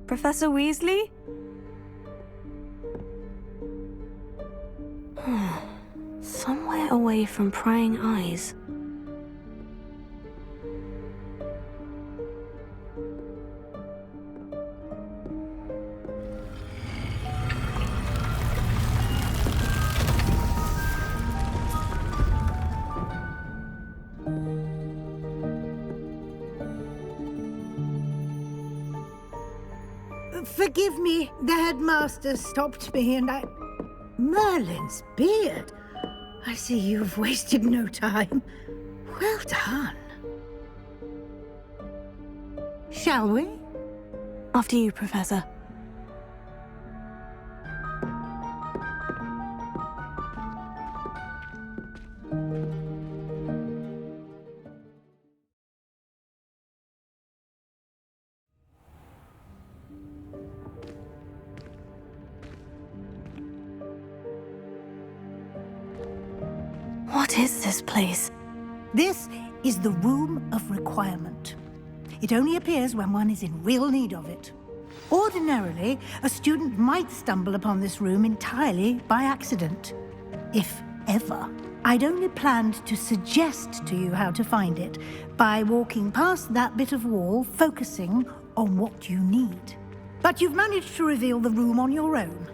Professor Weasley? Somewhere away from prying eyes. Forgive me, the headmaster stopped me and Merlin's beard. I see you've wasted no time. Well done. Shall we? After you, Professor. What is this place? This is the Room of Requirement. It only appears when one is in real need of it. Ordinarily, a student might stumble upon this room entirely by accident, if ever. I'd only planned to suggest to you how to find it by walking past that bit of wall, focusing on what you need. But you've managed to reveal the room on your own.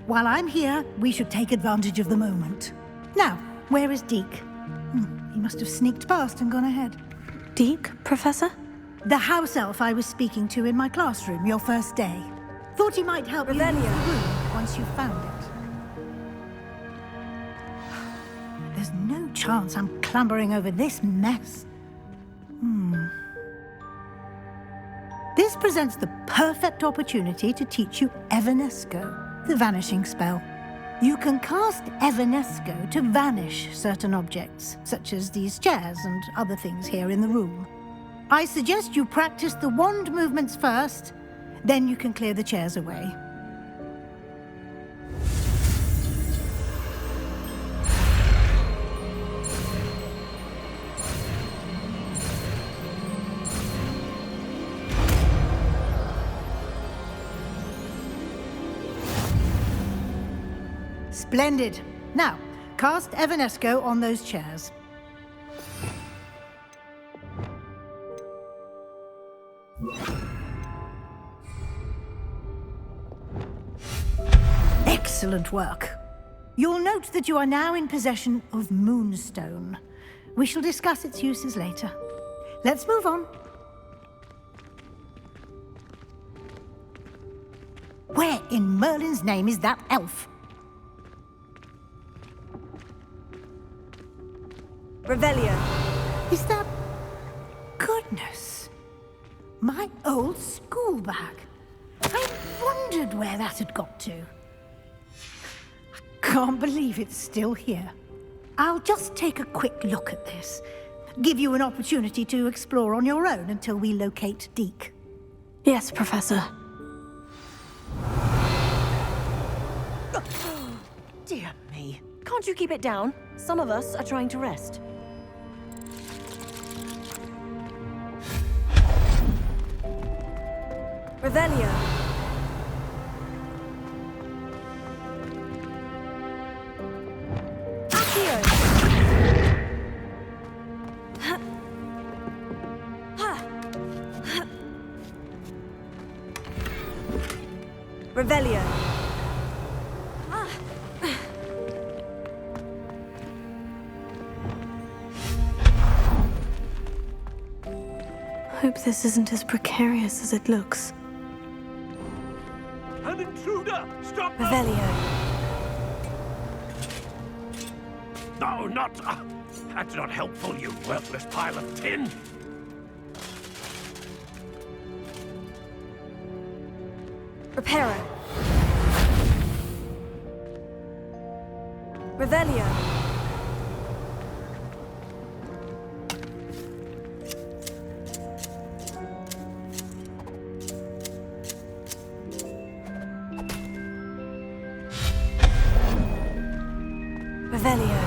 While I'm here, we should take advantage of the moment. Now, where is Deke? He must have sneaked past and gone ahead. Deke, Professor? The house elf I was speaking to in my classroom your first day. Thought he might help you use the room once you found it. There's no chance I'm clambering over this mess. This presents the perfect opportunity to teach you Evanesco, the vanishing spell. You can cast Evanesco to vanish certain objects, such as these chairs and other things here in the room. I suggest you practice the wand movements first, then you can clear the chairs away. Splendid. Now, cast Evanesco on those chairs. Excellent work. You'll note that you are now in possession of Moonstone. We shall discuss its uses later. Let's move on. Where in Merlin's name is that elf? Revelio. Is that... Goodness. My old school bag. I wondered where that had got to. I can't believe it's still here. I'll just take a quick look at this. Give you an opportunity to explore on your own until we locate Deke. Yes, Professor. Dear me. Can't you keep it down? Some of us are trying to rest. Revelio. Accio! Revelio. Hope this isn't as precarious as it looks. An intruder! Stop! Revelio. No, not... that's not helpful, you worthless pile of tin! Reparo. Revelio. Revelio.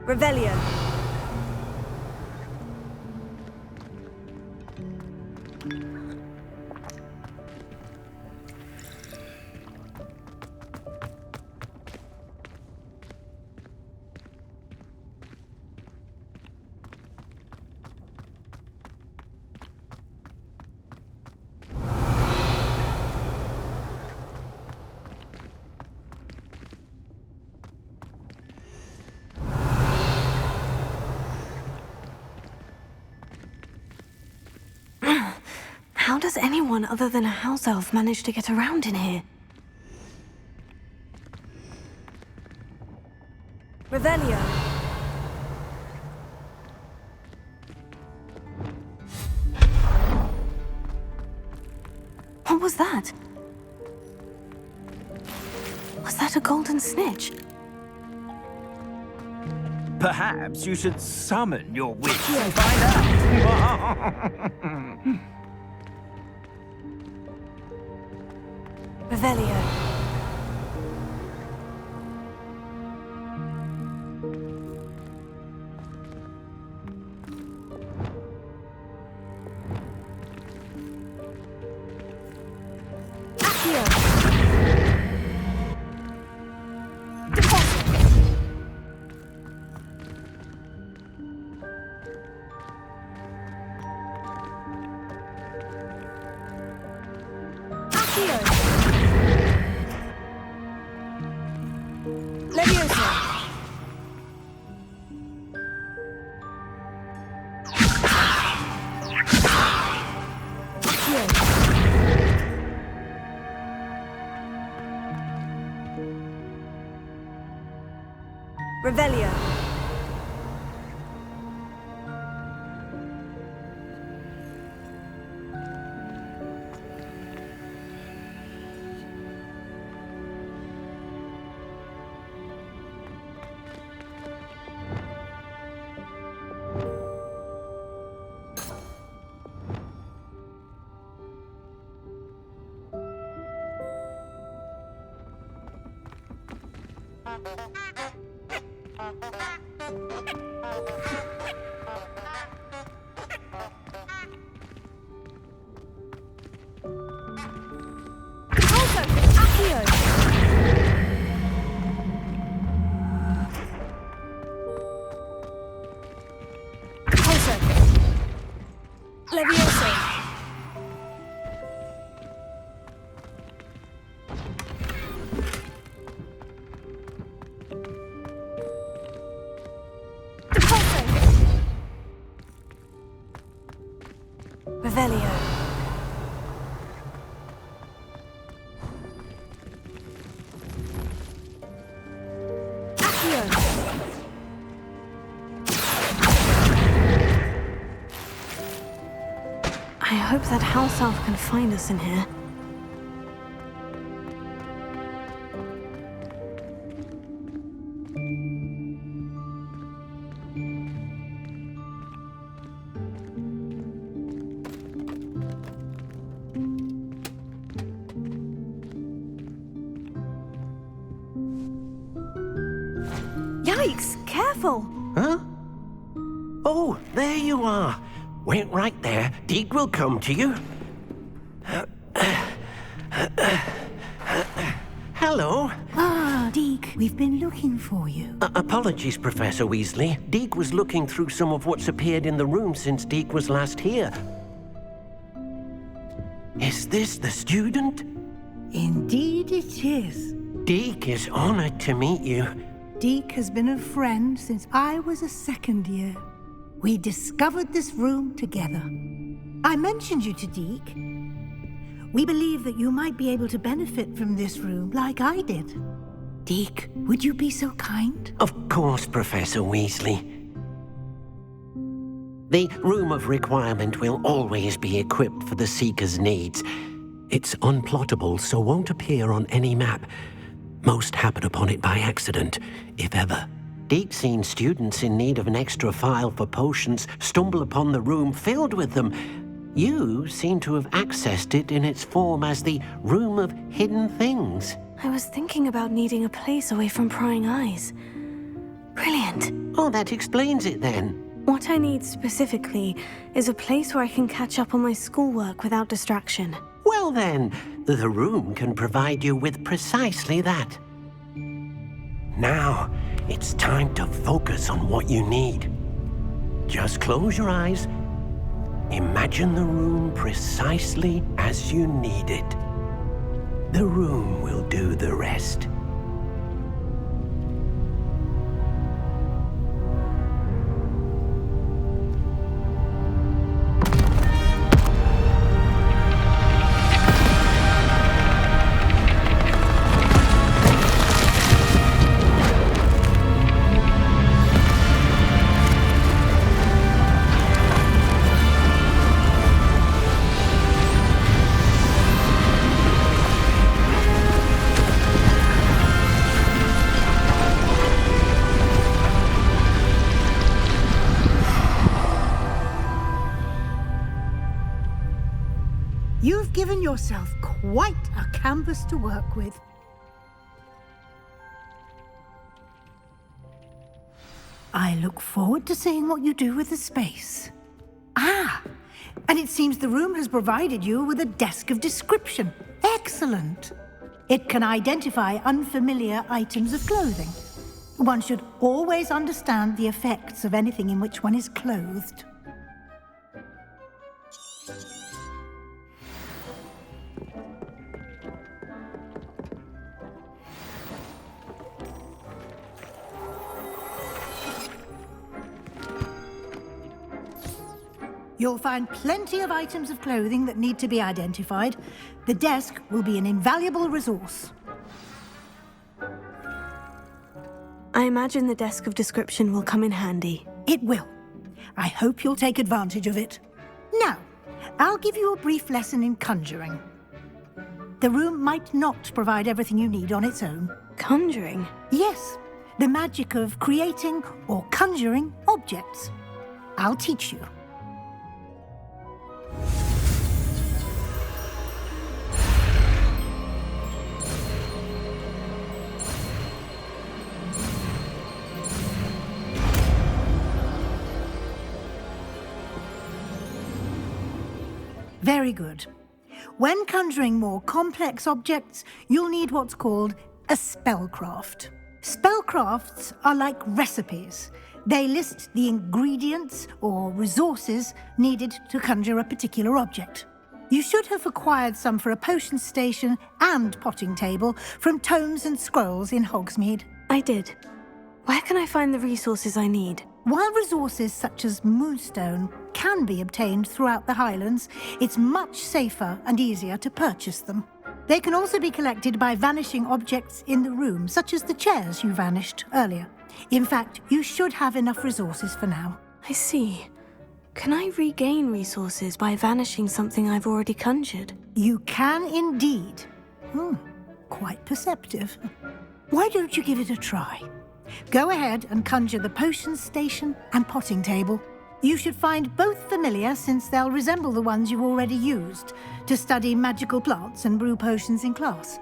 Revelio. How does anyone other than a house elf manage to get around in here? Revelio. What was that? Was that a golden snitch? Perhaps you should summon your witch and find out. Revelio. Revelio. Levioso. Revelio. I hope that house elf can find us in here. Yikes! Careful! Huh? Oh, there you are. Wait right there. Deek will come to you. Hello. Ah, Deke, we've been looking for you. Apologies, Professor Weasley. Deek was looking through some of what's appeared in the room since Deek was last here. Is this the student? Indeed it is. Deek is honored to meet you. Deke has been a friend since I was a second year. We discovered this room together. I mentioned you to Deke. We believe that you might be able to benefit from this room like I did. Deke, would you be so kind? Of course, Professor Weasley. The Room of Requirement will always be equipped for the Seeker's needs. It's unplottable, so won't appear on any map. Most happen upon it by accident, if ever. Deke's seen students in need of an extra file for potions stumble upon the room filled with them. You seem to have accessed it in its form as the Room of Hidden Things. I was thinking about needing a place away from prying eyes. Brilliant. Oh, that explains it then. What I need specifically is a place where I can catch up on my schoolwork without distraction. Well then, the room can provide you with precisely that. Now, it's time to focus on what you need. Just close your eyes. Imagine the room precisely as you need it. The room will do the rest. You've given yourself quite a canvas to work with. I look forward to seeing what you do with the space. Ah, and it seems the room has provided you with a desk of description. Excellent. It can identify unfamiliar items of clothing. One should always understand the effects of anything in which one is clothed. You'll find plenty of items of clothing that need to be identified. The desk will be an invaluable resource. I imagine the desk of description will come in handy. It will. I hope you'll take advantage of it. Now, I'll give you a brief lesson in conjuring. The room might not provide everything you need on its own. Conjuring? Yes, the magic of creating or conjuring objects. I'll teach you. Very good. When conjuring more complex objects, you'll need what's called a spellcraft. Spellcrafts are like recipes. They list the ingredients or resources needed to conjure a particular object. You should have acquired some for a potion station and potting table from tomes and scrolls in Hogsmeade. I did. Where can I find the resources I need? While resources such as moonstone can be obtained throughout the Highlands, it's much safer and easier to purchase them. They can also be collected by vanishing objects in the room, such as the chairs you vanished earlier. In fact, you should have enough resources for now. I see. Can I regain resources by vanishing something I've already conjured? You can indeed. Quite perceptive. Why don't you give it a try? Go ahead and conjure the potion station and potting table. You should find both familiar, since they'll resemble the ones you've already used to study magical plants and brew potions in class.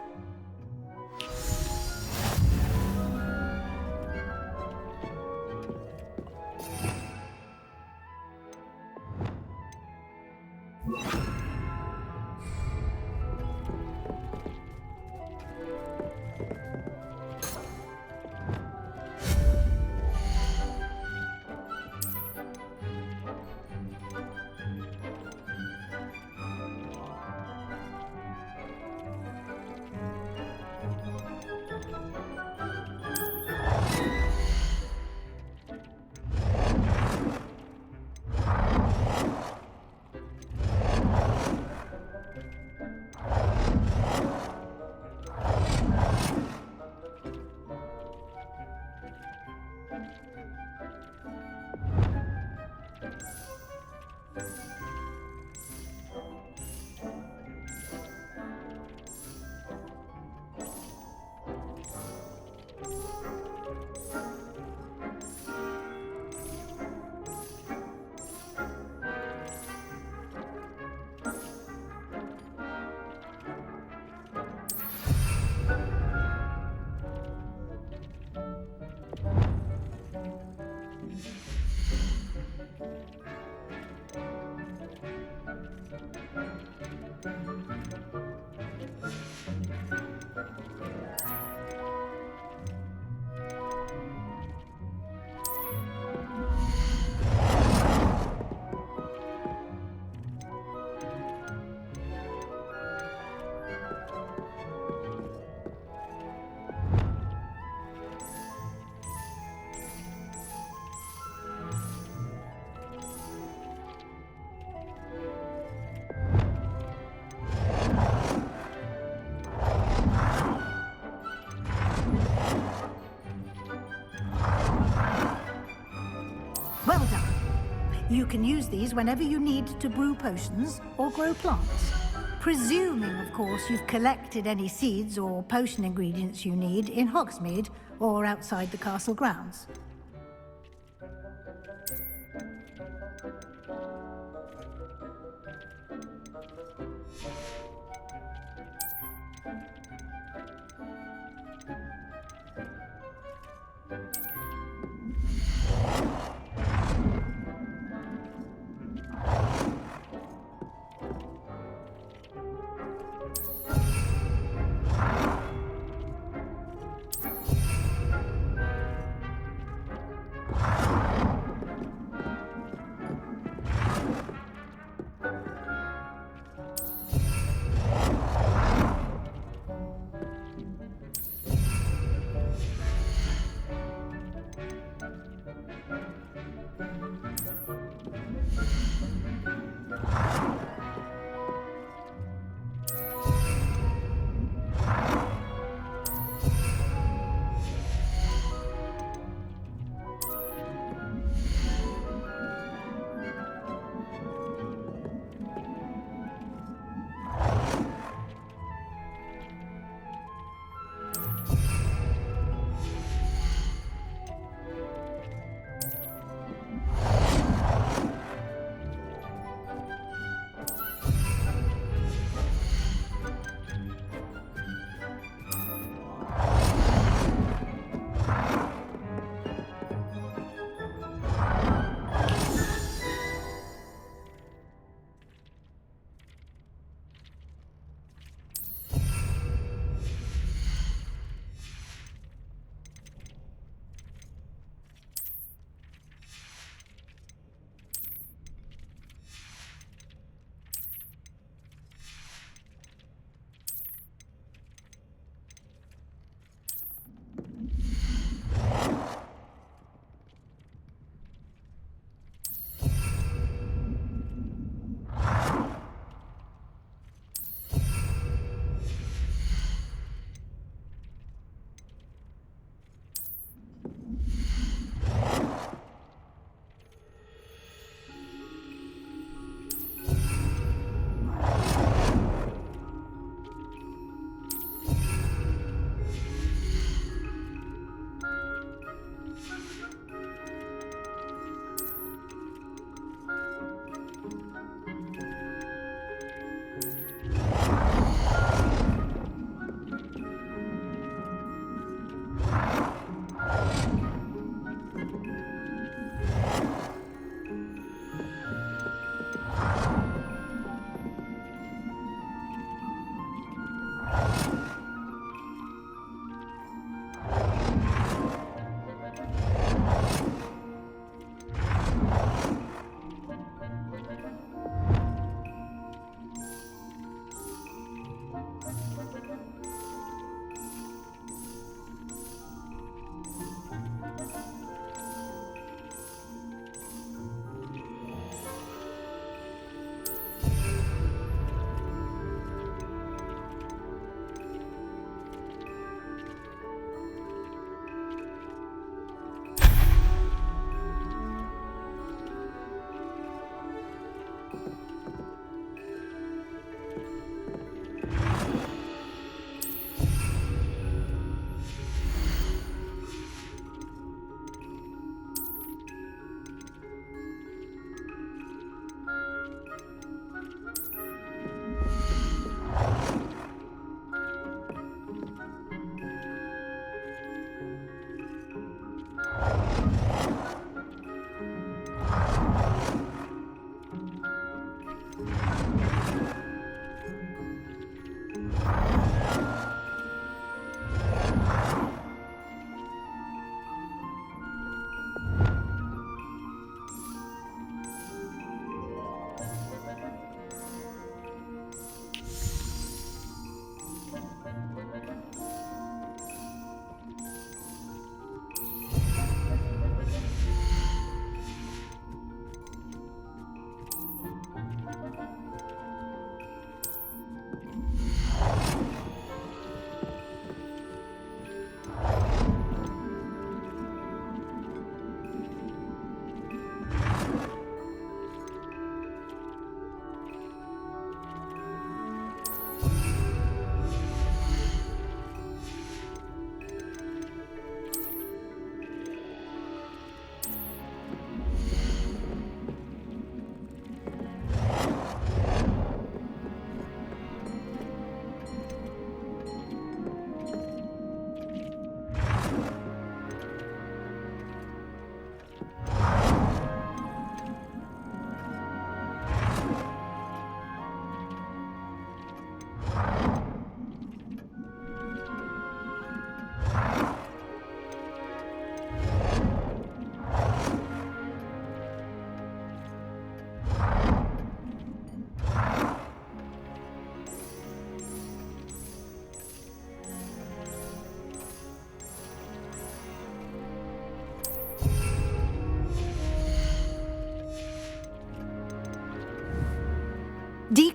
You can use these whenever you need to brew potions or grow plants. Presuming, of course, you've collected any seeds or potion ingredients you need in Hogsmeade or outside the castle grounds.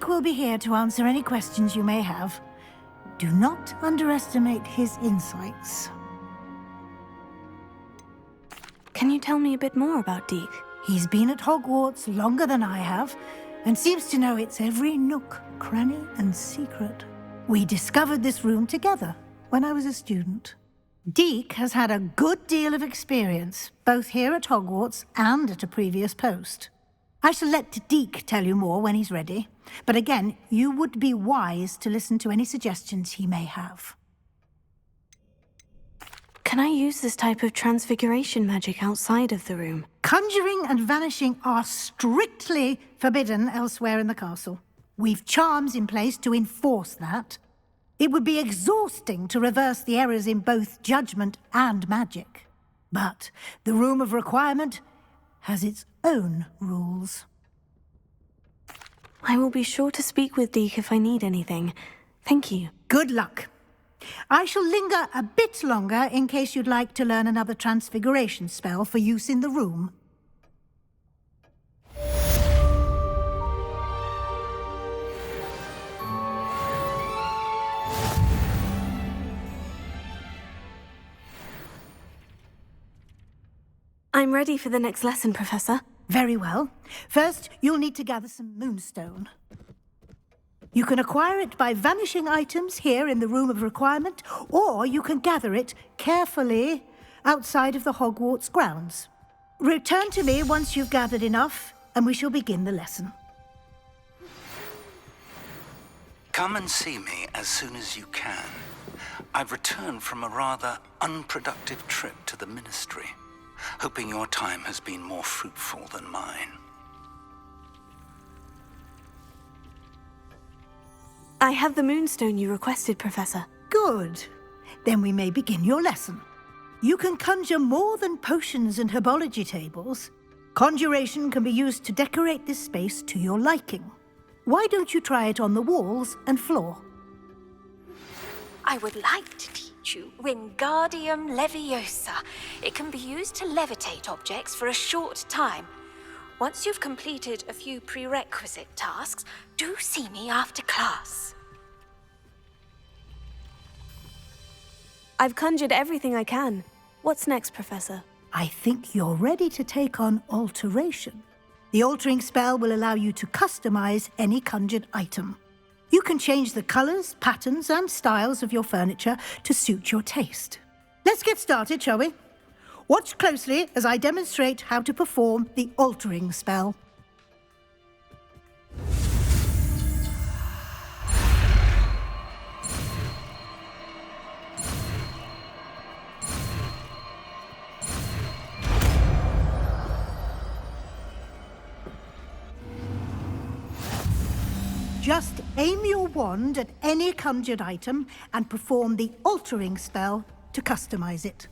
Deek will be here to answer any questions you may have. Do not underestimate his insights. Can you tell me a bit more about Deke? He's been at Hogwarts longer than I have, and seems to know its every nook, cranny, and secret. We discovered this room together when I was a student. Deke has had a good deal of experience, both here at Hogwarts and at a previous post. I shall let Deke tell you more when he's ready, but again, you would be wise to listen to any suggestions he may have. Can I use this type of transfiguration magic outside of the room? Conjuring and vanishing are strictly forbidden elsewhere in the castle. We've charms in place to enforce that. It would be exhausting to reverse the errors in both judgment and magic. But the Room of Requirement has its own rules. I will be sure to speak with Deke if I need anything. Thank you. Good luck. I shall linger a bit longer in case you'd like to learn another transfiguration spell for use in the room. I'm ready for the next lesson, Professor. Very well. First, you'll need to gather some moonstone. You can acquire it by vanishing items here in the Room of Requirement, or you can gather it carefully outside of the Hogwarts grounds. Return to me once you've gathered enough, and we shall begin the lesson. Come and see me as soon as you can. I've returned from a rather unproductive trip to the Ministry, hoping your time has been more fruitful than mine. I have the moonstone you requested, Professor. Good. Then we may begin your lesson. You can conjure more than potions and herbology tables. Conjuration can be used to decorate this space to your liking. Why don't you try it on the walls and floor? I would like to teach you Wingardium Leviosa. It can be used to levitate objects for a short time. Once you've completed a few prerequisite tasks, do see me after class. I've conjured everything I can. What's next, Professor? I think you're ready to take on alteration. The altering spell will allow you to customize any conjured item. You can change the colors, patterns, and styles of your furniture to suit your taste. Let's get started, shall we? Watch closely as I demonstrate how to perform the altering spell. Just aim your wand at any conjured item and perform the altering spell to customize it.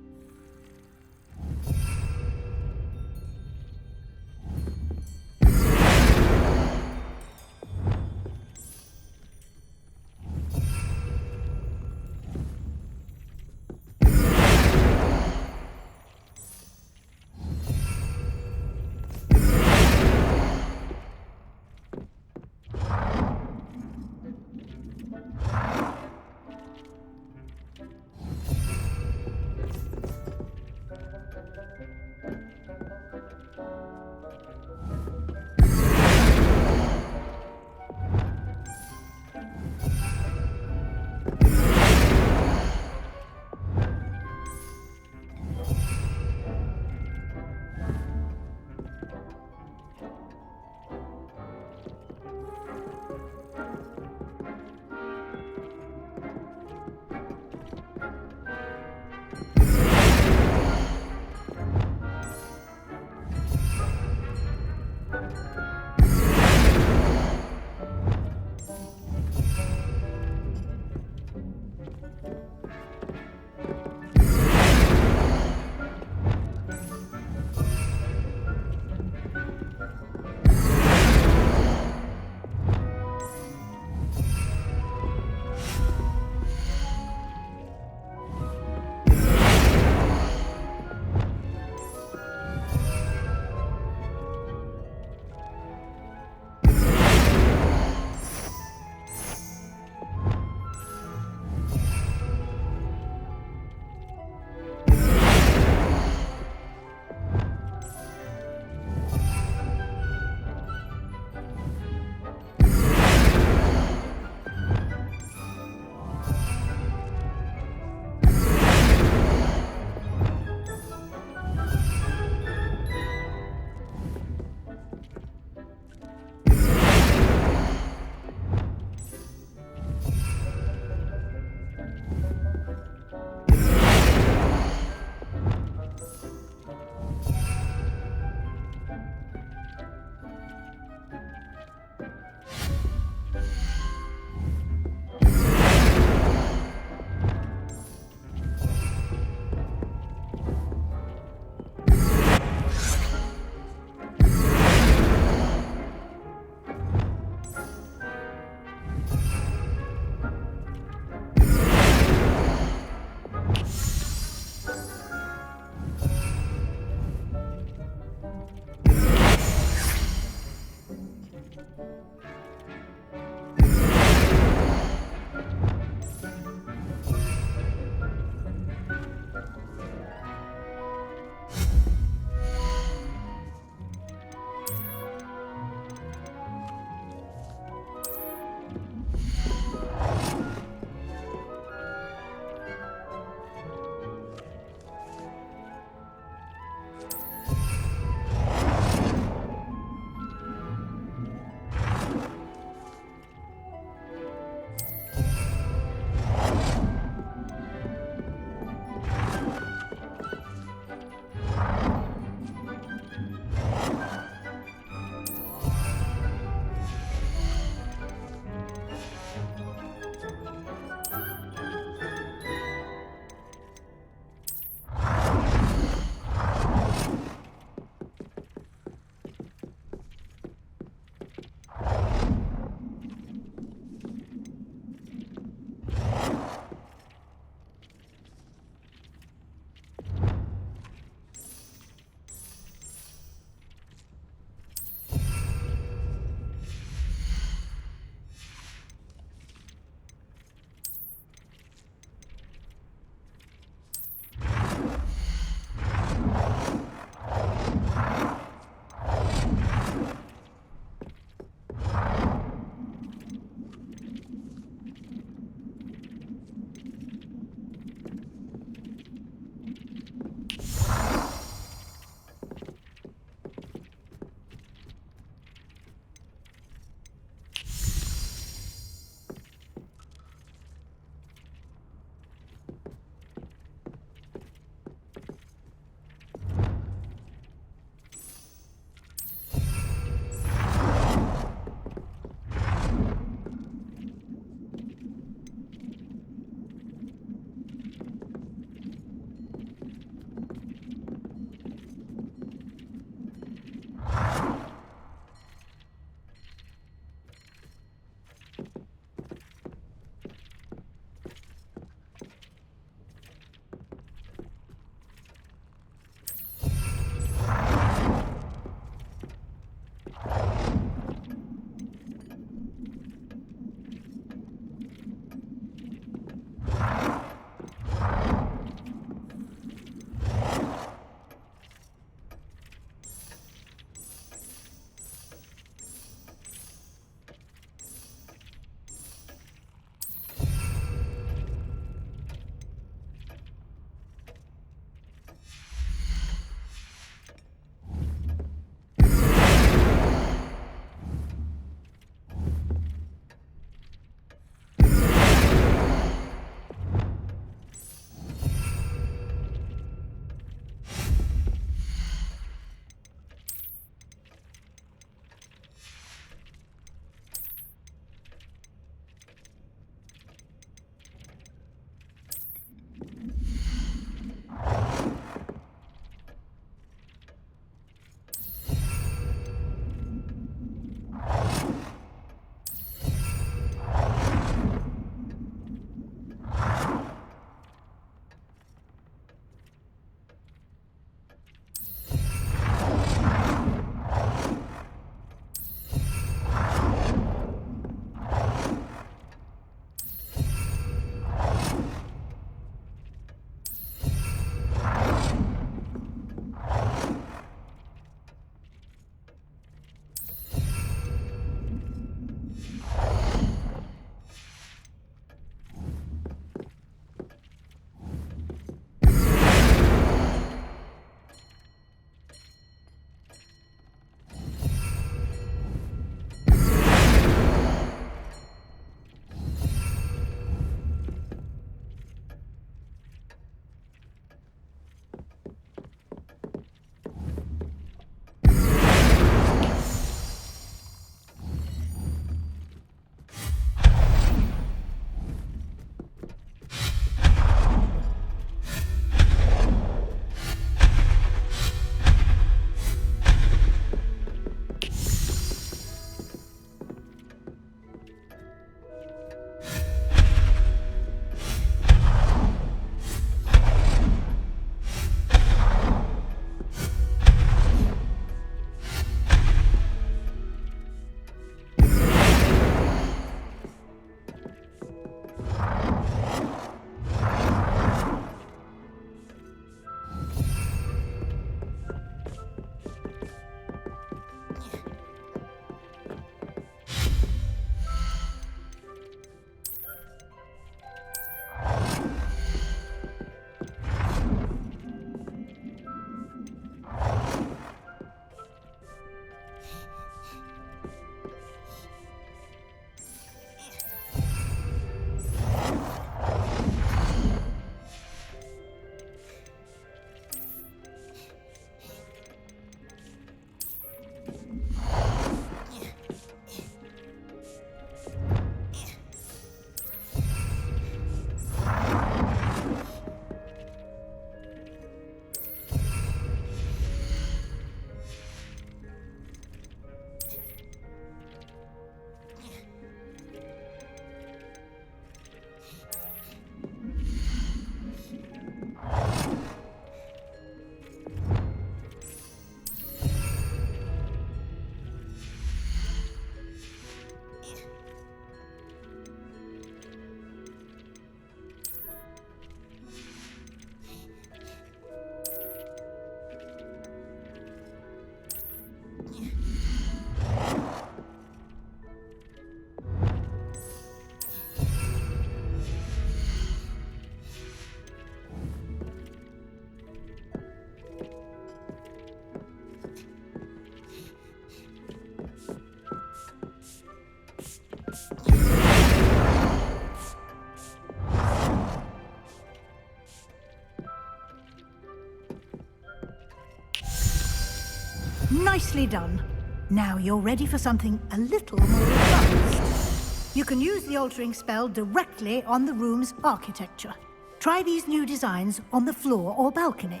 Nicely done. Now you're ready for something a little more advanced. You can use the altering spell directly on the room's architecture. Try these new designs on the floor or balcony.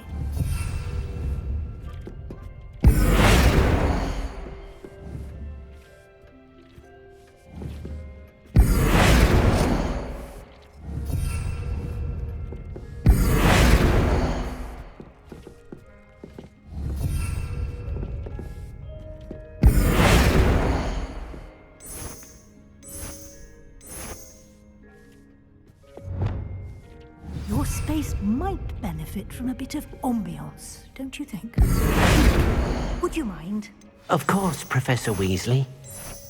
Your space might benefit from a bit of ambiance, don't you think? Would you mind? Of course, Professor Weasley.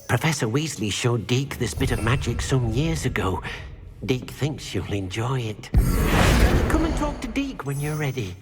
Professor Weasley showed Deke this bit of magic some years ago. Deke thinks you'll enjoy it. Come and talk to Deke when you're ready.